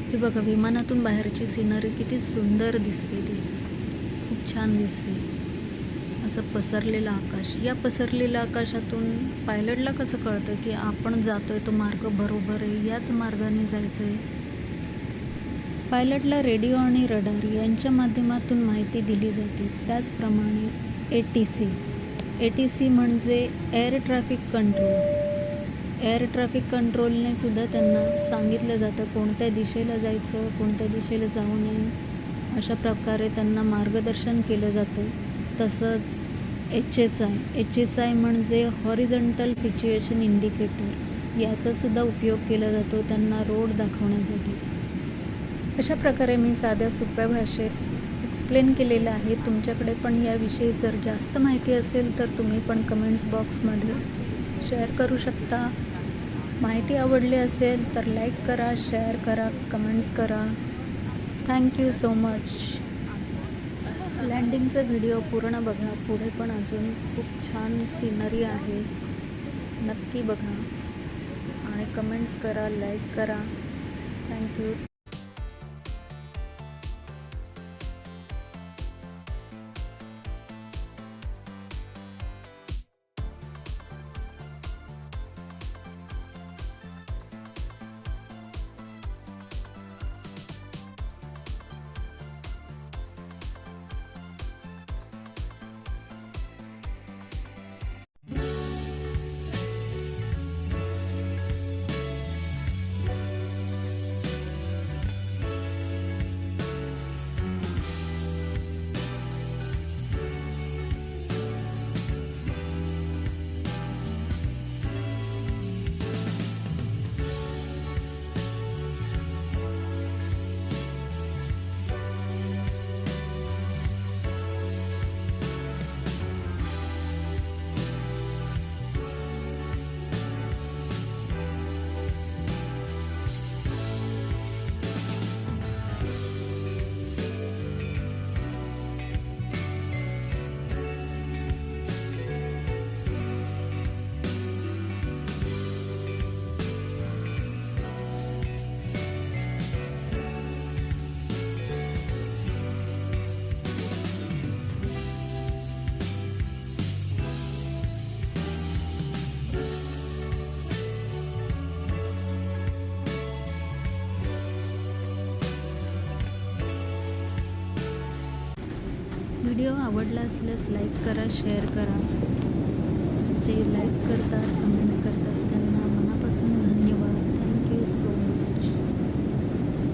हे बघा, विमानातून बाहेरची सिनरी किती सुंदर दिसते, ती खूप छान दिसते. असं पसरलेलं आकाश, या पसरलेल्या आकाशातून पायलटला कसं कळतं की आपण जातोय तो मार्ग बरोबर आहे, याच मार्गाने जायचं आहे. पायलटला रेडिओ आणि रडार यांच्या माध्यमातून माहिती दिली जाते. त्याचप्रमाणे ATC म्हणजे air traffic control. Air traffic कंट्रोलने सुद्धा त्यांना सांगितलं जातं कोणत्या दिशेला जायचं, कोणत्या दिशेला जाऊ नये, अशा प्रकारे त्यांना मार्गदर्शन केलं जातं. तसंच HSI म्हणजे हॉरिझॉन्टल सिच्युएशन इंडिकेटर, याचासुद्धा उपयोग केला जातो त्यांना रोड दाखवण्यासाठी. अशा प्रकारे मी साध्या सोप्या भाषेत एक्सप्लेन केलेलं आहे. तुमच्याकडे पण याविषयी जर जास्त माहिती असेल तर तुम्ही पण कमेंट्स बॉक्समध्ये शेअर करू शकता. माहिती आवडली असेल तर लाईक करा, शेअर करा, कमेंट्स करा. Thank you so much. लँडिंगचा व्हिडिओ पूर्ण बघा, पुढे पण अजून खूप छान सिनरी आहे. नक्की बघा आणि कमेंट्स करा, लाईक करा. थँक्यू. व्हिडिओ आवडला असल्यास लाईक करा, शेअर करा. जे लाईक करतात, कमेंट्स करतात त्यांना मनापासून धन्यवाद.